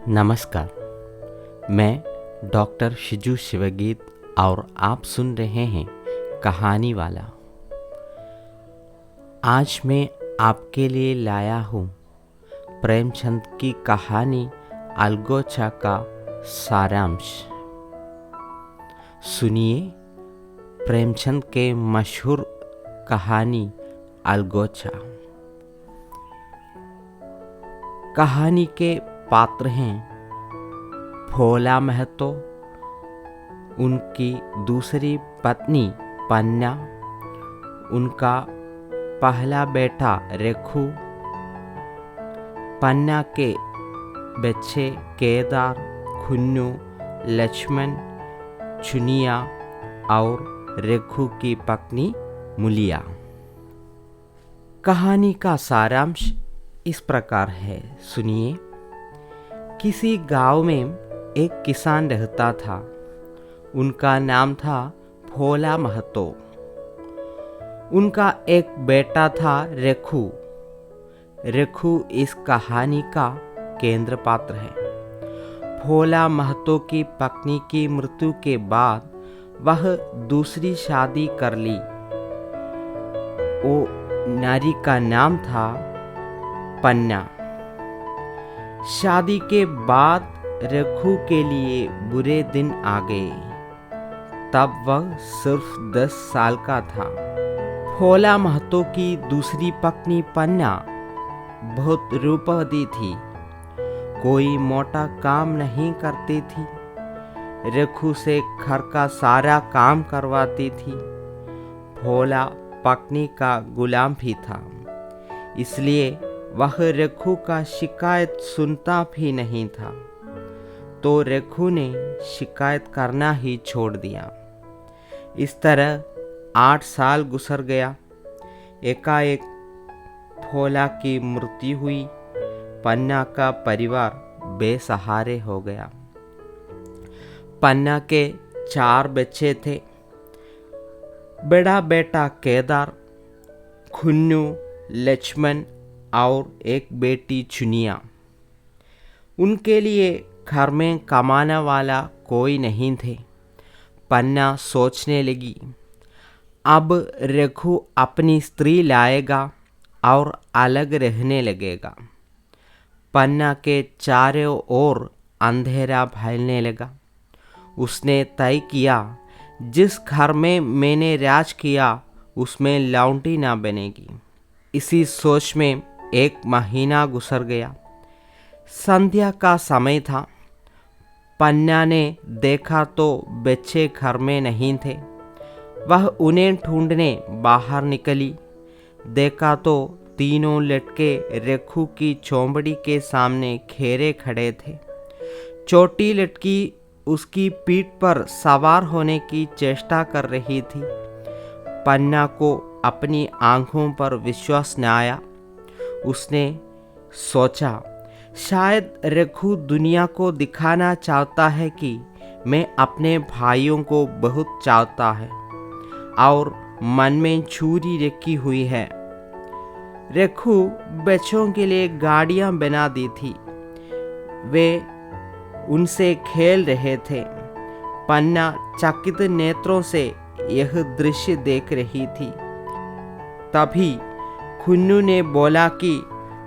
नमस्कार, मैं डॉक्टर शिजू शिवगीत और आप सुन रहे हैं कहानी वाला। आज मैं आपके लिए लाया हूँ प्रेमचंद की कहानी अलगोचा का सारांश। सुनिए प्रेमचंद के मशहूर कहानी अलगोचा। कहानी के पात्र हैं भोला महतो, उनकी दूसरी पत्नी पन्ना, उनका पहला बेटा रेखू, पन्ना के बच्चे केदार, खुन्नू, लक्ष्मण, चुनिया और रेखू की पत्नी मुलिया। कहानी का सारांश इस प्रकार है, सुनिए। किसी गांव में एक किसान रहता था। उनका नाम था भोला महतो। उनका एक बेटा था रेखू। रेखू इस कहानी का केंद्र पात्र है। भोला महतो की पत्नी की मृत्यु के बाद वह दूसरी शादी कर ली। वो नारी का नाम था पन्ना। शादी के बाद रेखू के लिए बुरे दिन आ गए। तब वह सिर्फ 10 साल का था। भोला महतो की दूसरी पत्नी पन्ना बहुत रूपवती थी। कोई मोटा काम नहीं करती थी। रेखू से घर का सारा काम करवाती थी। भोला पत्नी का गुलाम भी था, इसलिए वह रेखू का शिकायत सुनता भी नहीं था। तो रेखू ने शिकायत करना ही छोड़ दिया। इस तरह 8 साल गुजर गया। एकाएक भोला की मृत्यु हुई। पन्ना का परिवार बेसहारे हो गया। पन्ना के 4 बच्चे थे। बड़ा बेटा केदार, खुन्नू, लक्ष्मण और एक बेटी चुनिया। उनके लिए घर में कमाने वाला कोई नहीं थे। पन्ना सोचने लगी, अब रेखू अपनी स्त्री लाएगा और अलग रहने लगेगा। पन्ना के चारों ओर अंधेरा फैलने लगा। उसने तय किया, जिस घर में मैंने राज किया उसमें लौंडी ना बनेगी। इसी सोच में एक महीना गुजर गया। संध्या का समय था। पन्ना ने देखा तो बच्चे घर में नहीं थे। वह उन्हें ढूंढने बाहर निकली। देखा तो तीनों लड़के रेखू की चौबड़ी के सामने घेरे खड़े थे। छोटी लड़की उसकी पीठ पर सवार होने की चेष्टा कर रही थी। पन्ना को अपनी आंखों पर विश्वास न आया। उसने सोचा, शायद रेखू दुनिया को दिखाना चाहता है कि मैं अपने भाइयों को बहुत चाहता है और मन में छुरी रखी हुई है। रेखू बच्चों के लिए गाड़ियां बना दी थी। वे उनसे खेल रहे थे। पन्ना चकित नेत्रों से यह दृश्य देख रही थी। तभी खुन्नू ने बोला कि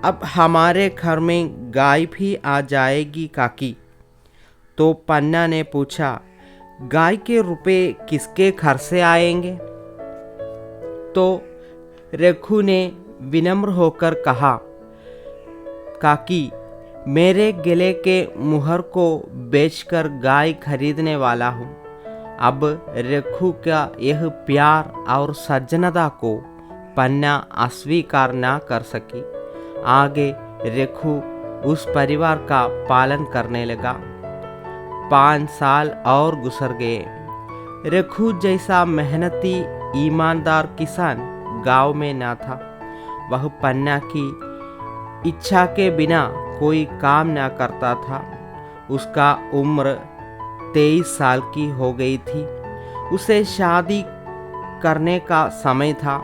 अब हमारे घर में गाय भी आ जाएगी काकी। तो पन्ना ने पूछा, गाय के रुपए किसके घर से आएंगे? तो रेखू ने विनम्र होकर कहा, काकी, मेरे गले के मुहर को बेचकर गाय खरीदने वाला हूँ। अब रेखू का यह प्यार और सज्जनता को पन्ना अस्वीकार न कर सकी। आगे रेखू उस परिवार का पालन करने लगा। 5 साल और गुजर गए। रेखू जैसा मेहनती ईमानदार किसान गांव में न था। वह पन्ना की इच्छा के बिना कोई काम न करता था। उसका उम्र 23 साल की हो गई थी। उसे शादी करने का समय था।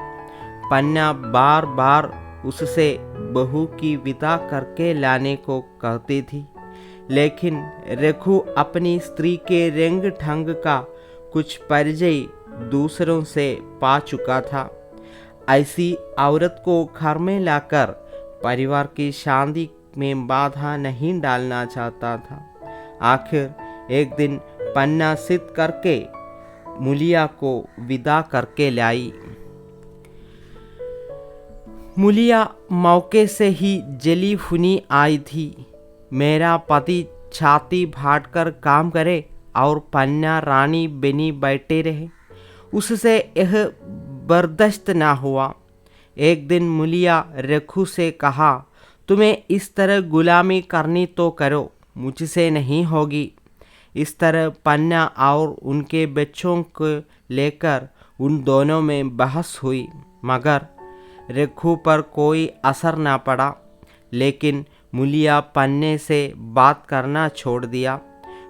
पन्ना बार बार उससे बहू की विदा करके लाने को कहती थी, लेकिन रघु अपनी स्त्री के रंग ढंग का कुछ परिचय दूसरों से पा चुका था। ऐसी औरत को घर में लाकर परिवार की शांति में बाधा नहीं डालना चाहता था। आखिर एक दिन पन्ना सिद्ध करके मुलिया को विदा करके लाई। मुलिया मौके से ही जली भुनी आई थी। मेरा पति छाती फाड़ कर काम करे और पन्ना रानी बनी बैठे रहे, उससे यह बर्दाश्त ना हुआ। एक दिन मुलिया रघु से कहा, तुम्हें इस तरह गुलामी करनी तो करो, मुझसे नहीं होगी। इस तरह पन्ना और उनके बच्चों को लेकर उन दोनों में बहस हुई, मगर रघु पर कोई असर ना पड़ा। लेकिन मुलिया पन्ने से बात करना छोड़ दिया,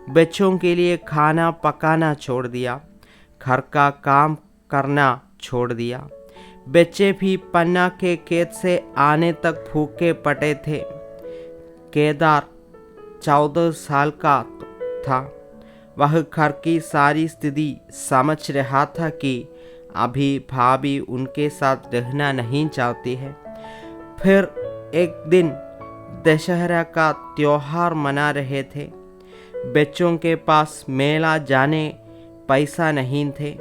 बच्चों के लिए खाना पकाना छोड़ दिया, घर का काम करना छोड़ दिया। बच्चे भी पन्ना के खेत से आने तक भूखे पड़े थे। केदार 14 साल का था। वह घर की सारी स्थिति समझ रहा था कि अभी भाभी उनके साथ रहना नहीं चाहती है। फिर एक दिन दशहरा का त्योहार मना रहे थे। बच्चों के पास मेला जाने पैसा नहीं थे।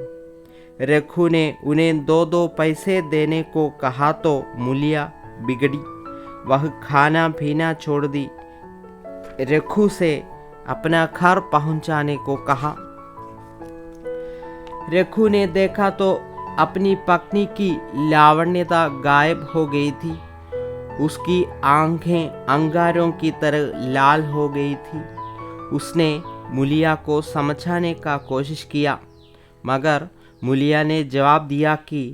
रघु ने उन्हें 2-2 पैसे देने को कहा तो मुलिया बिगड़ी। वह खाना पीना छोड़ दी। रघु से अपना घर पहुंचाने को कहा। रघु ने देखा तो अपनी पत्नी की लावण्यता गायब हो गई थी। उसकी आंखें अंगारों की तरह लाल हो गई थी। उसने मुलिया को समझाने का कोशिश किया, मगर मुलिया ने जवाब दिया कि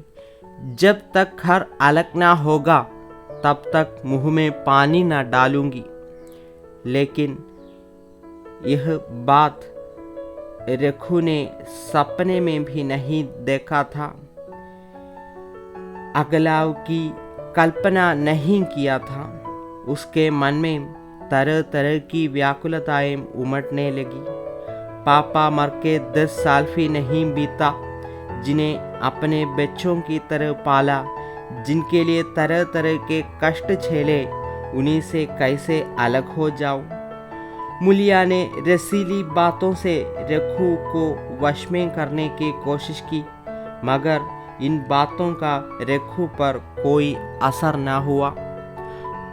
जब तक घर अलग ना होगा तब तक मुंह में पानी ना डालूंगी। लेकिन यह बात रघु ने सपने में भी नहीं देखा था, अगलाव की कल्पना नहीं किया था। उसके मन में तरह तरह की व्याकुलताएं उमड़ने लगी। पापा मर के 10 साल भी नहीं बीता, जिन्हें अपने बच्चों की तरह पाला, जिनके लिए तरह तरह के कष्ट झेले, उन्हीं से कैसे अलग हो जाऊं। मुलिया ने रसीली बातों से रघु को वश में करने की कोशिश की, मगर इन बातों का रघु पर कोई असर न हुआ।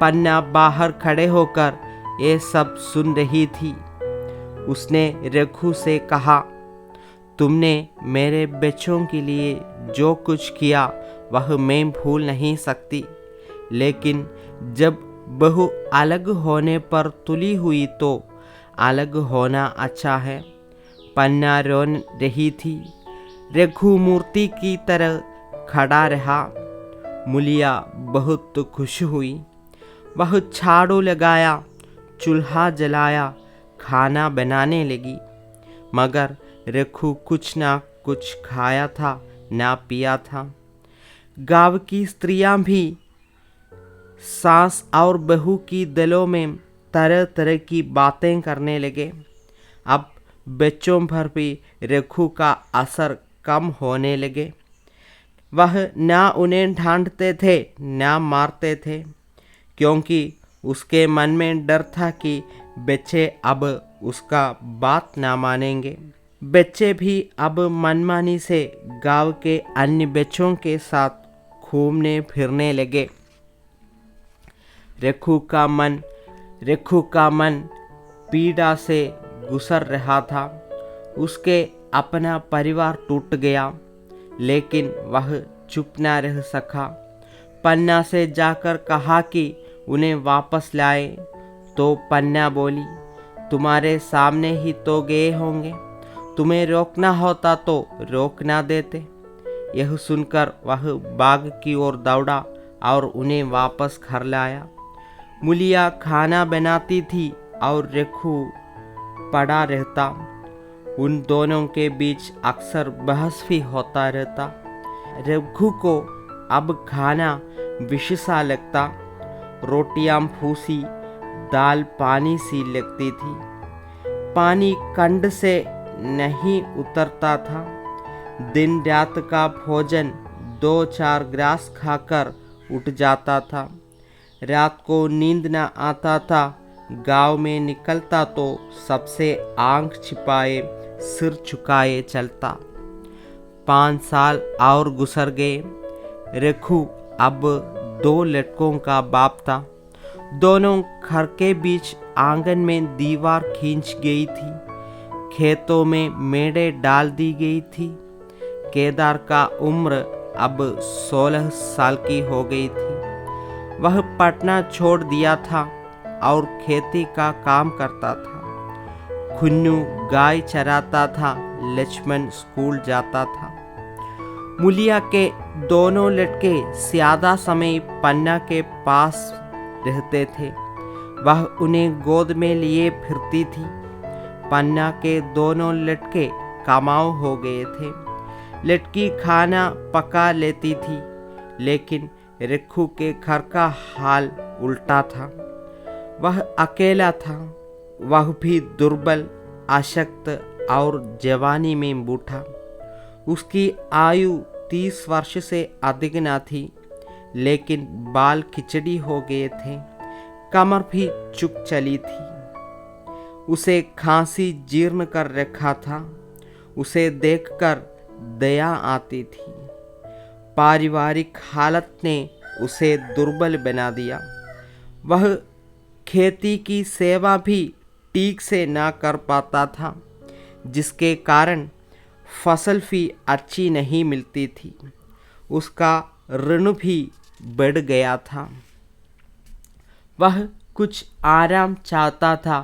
पन्ना बाहर खड़े होकर ये सब सुन रही थी। उसने रघु से कहा, तुमने मेरे बच्चों के लिए जो कुछ किया वह मैं भूल नहीं सकती, लेकिन जब बहू अलग होने पर तुली हुई तो अलग होना अच्छा है। पन्ना रो रही थी। रघु मूर्ति की तरह खड़ा रहा। मुलिया बहुत खुश हुई। वह झाड़ू लगाया, चूल्हा जलाया, खाना बनाने लगी, मगर रघु कुछ ना कुछ खाया था ना पिया था। गांव की स्त्रियां भी सास और बहू की दिलों में तरह तरह की बातें करने लगे। अब बच्चों पर भी रघु का असर कम होने लगे। वह ना उन्हें डांटते थे ना मारते थे, क्योंकि उसके मन में डर था कि बच्चे अब उसका बात ना मानेंगे। बच्चे भी अब मनमानी से गांव के अन्य बच्चों के साथ घूमने फिरने लगे। रघु का मन पीड़ा से गुजर रहा था। उसके अपना परिवार टूट गया, लेकिन वह चुप न रह सका। पन्ना से जाकर कहा कि उन्हें वापस लाए, तो पन्ना बोली, तुम्हारे सामने ही तो गए होंगे, तुम्हें रोकना होता तो रोक ना देते। यह सुनकर वह बाग की ओर दौड़ा और उन्हें वापस घर लाया। मुलिया खाना बनाती थी और रघु पड़ा रहता। उन दोनों के बीच अक्सर बहस भी होता रहता। रघु को अब खाना विष सा लगता। रोटियां फूसी, दाल पानी सी लगती थी। पानी कंड से नहीं उतरता था। दिन रात का भोजन 2-4 ग्रास खाकर उठ जाता था। रात को नींद न आता था। गांव में निकलता तो सबसे आंख छिपाए सिर झुकाए चलता। 5 साल और गुजर गए। रेखू अब 2 लड़कों का बाप था। दोनों घर के बीच आंगन में दीवार खींच गई थी। खेतों में मेड़े डाल दी गई थी। केदार का उम्र अब 16 साल की हो गई थी। वह पटना छोड़ दिया था और खेती का काम करता था। खुन्नू गाय चराता था। लक्ष्मण स्कूल जाता था। मुलिया के दोनों लड़के ज्यादा समय पन्ना के पास रहते थे। वह उन्हें गोद में लिए फिरती थी। पन्ना के दोनों लड़के कमाऊ हो गए थे। लड़की खाना पका लेती थी, लेकिन रेखू के घर का हाल उल्टा था। वह अकेला था, वह भी दुर्बल, अशक्त और जवानी में बूढ़ा। उसकी आयु 30 वर्ष से अधिक न थी, लेकिन बाल खिचड़ी हो गए थे। कमर भी चुक चली थी। उसे खांसी जीर्ण कर रखा था। उसे देखकर दया आती थी। पारिवारिक हालत ने उसे दुर्बल बना दिया। वह खेती की सेवा भी ठीक से ना कर पाता था, जिसके कारण फसल भी अच्छी नहीं मिलती थी। उसका ऋण भी बढ़ गया था। वह कुछ आराम चाहता था,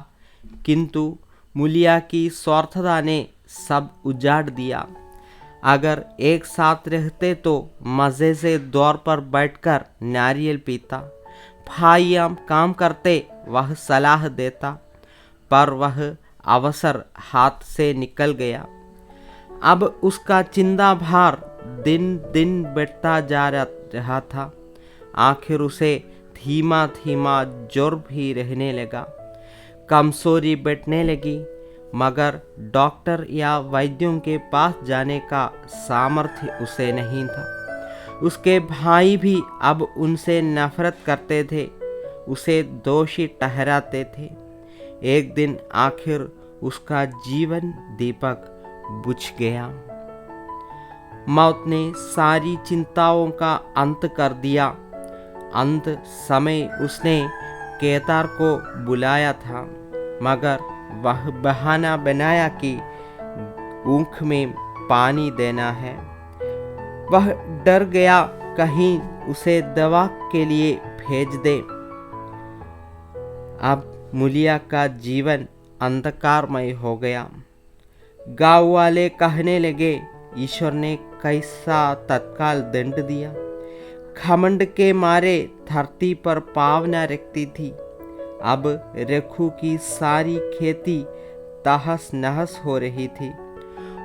किंतु मुलिया की स्वार्थता ने सब उजाड़ दिया। अगर एक साथ रहते तो मज़े से द्वार पर बैठकर नारियल पीता। भाइयाँ काम करते, वह सलाह देता, पर वह अवसर हाथ से निकल गया। अब उसका चिंता भार दिन दिन बढ़ता जा रहा था। आखिर उसे धीमा धीमा जोर भी रहने लगा। कमजोरी बढ़ने लगी, मगर डॉक्टर या वैद्यों के पास जाने का सामर्थ्य उसे नहीं था। उसके भाई भी अब उनसे नफरत करते थे, उसे दोषी ठहराते थे। एक दिन आखिर उसका जीवन दीपक बुझ गया। मौत ने सारी चिंताओं का अंत कर दिया। अंत समय उसने केदार को बुलाया था, मगर वह बहाना बनाया कि ऊख में पानी देना है। वह डर गया कहीं उसे दवा के लिए भेज दे। अब मुलिया का जीवन अंधकारमय हो गया। गांव वाले कहने लगे, ईश्वर ने कैसा तत्काल दंड दिया। घमंड के मारे धरती पर पाँव न रखती थी। अब रेखू की सारी खेती तहस नहस हो रही थी।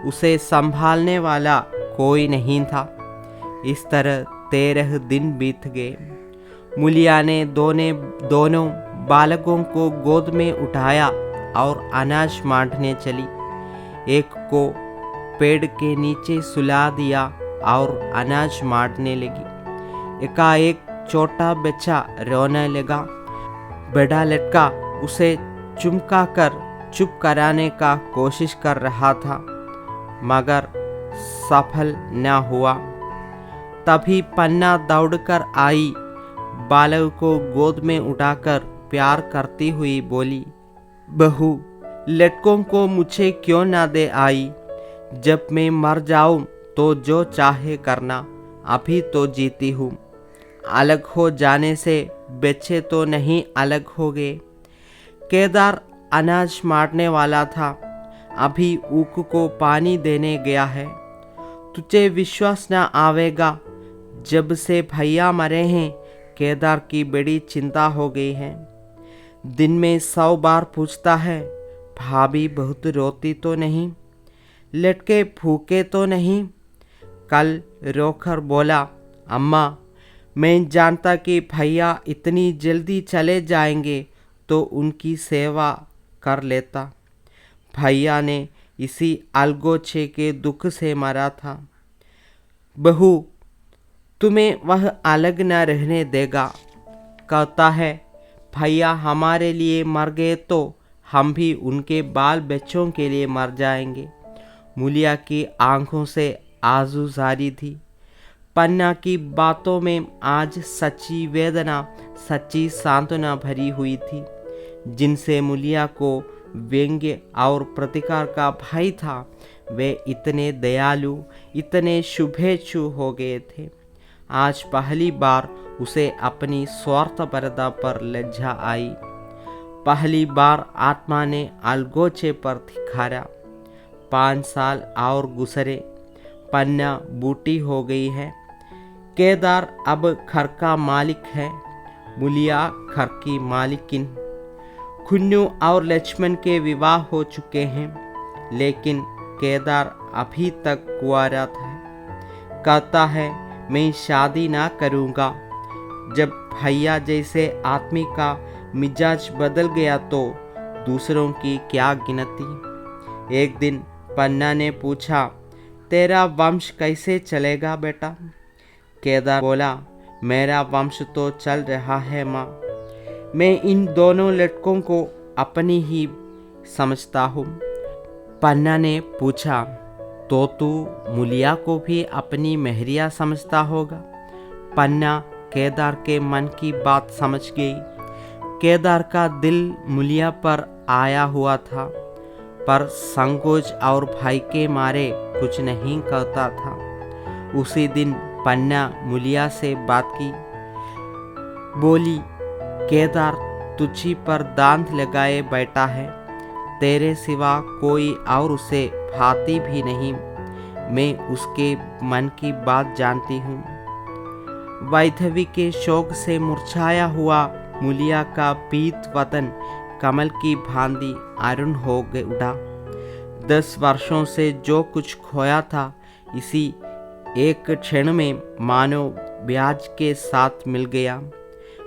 उसे संभालने वाला कोई नहीं था। इस तरह 13 दिन बीत गए। मुलिया ने दोनों बालकों को गोद में उठाया और अनाज बांटने चली। एक को पेड़ के नीचे सुला दिया और अनाज बांटने लगी। एकाएक छोटा बच्चा रोने लगा। बड़ा लड़का उसे चुमका कर चुप कराने का कोशिश कर रहा था, मगर सफल न हुआ। तभी पन्ना दौड़कर आई। बालक को गोद में उठाकर प्यार करती हुई बोली, बहू, लड़कों को मुझे क्यों ना दे आई? जब मैं मर जाऊं तो जो चाहे करना, अभी तो जीती हूँ। अलग हो जाने से बच्चे तो नहीं अलग हो गए। केदार अनाज मारने वाला था, अभी ऊख को पानी देने गया है। तुझे विश्वास न आवेगा, जब से भैया मरे हैं केदार की बड़ी चिंता हो गई है। दिन में 100 बार पूछता है, भाभी बहुत रोती तो नहीं, लड़के भूखे तो नहीं। कल रोकर बोला, अम्मा, मैं जानता कि भैया इतनी जल्दी चले जाएंगे तो उनकी सेवा कर लेता। भैया ने इसी अलगोचे के दुख से मरा था। बहू, तुम्हें वह अलग न रहने देगा। कहता है, भैया हमारे लिए मर गए तो हम भी उनके बाल बच्चों के लिए मर जाएंगे। मूलिया की आंखों से आंसू जारी थी। पन्ना की बातों में आज सच्ची वेदना, सच्ची सांत्वना भरी हुई थी। जिनसे मूलिया को व्यंग्य और प्रतिकार का भय था, वे इतने दयालु, इतने शुभेच्छु हो गए थे। आज पहली बार उसे अपनी स्वार्थपरता पर लज्जा आई। पहली बार आत्मा ने अलगोचे पर धिक्कारा। 5 साल और गुजरे। पन्ना बूटी हो गई है। केदार अब घर का मालिक है, मूलिया घर की मालिकिन। खुन्नू और लक्ष्मण के विवाह हो चुके हैं, लेकिन केदार अभी तक कुंवारा था। कहता है, मैं शादी ना करूँगा। जब भैया जैसे आदमी का मिजाज बदल गया तो दूसरों की क्या गिनती। एक दिन पन्ना ने पूछा, तेरा वंश कैसे चलेगा बेटा? केदार बोला, मेरा वंश तो चल रहा है माँ। मैं इन दोनों लड़कों को अपनी ही समझता हूँ। पन्ना ने पूछा, तो तू मूलिया को भी अपनी मेहरिया समझता होगा? पन्ना केदार के मन की बात समझ गई। केदार का दिल मूलिया पर आया हुआ था, पर संकोच और भय के मारे कुछ नहीं कहता था। उसी दिन पन्ना मूलिया से बात की। बोली, केदार तुझी पर दांत लगाए बैठा है। तेरे सिवा कोई और उसे भाती भी नहीं। मैं उसके मन की बात जानती हूँ। वैधवी के शोक से मुरझाया हुआ मूलिया का पीत वतन कमल की भांति अरुण हो उड़ा। 10 वर्षों से जो कुछ खोया था, इसी एक क्षण में मानो ब्याज के साथ मिल गया।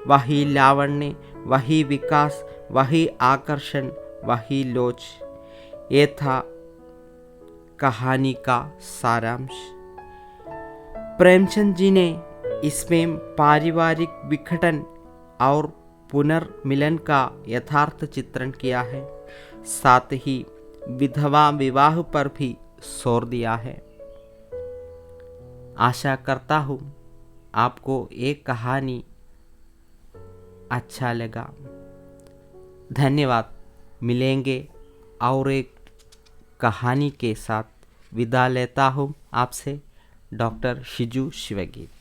वही लावण्य, वही विकास, वही आकर्षण, वही लोच। ये था कहानी का सारांश। प्रेमचंद जी ने इसमें पारिवारिक विघटन और पुनर्मिलन का यथार्थ चित्रण किया है। साथ ही विधवा विवाह पर भी जोर दिया है। आशा करता हूँ आपको एक कहानी अच्छा लगा। धन्यवाद। मिलेंगे और एक कहानी के साथ। विदा लेता हूँ आपसे। डॉक्टर शिजू शिवगीत।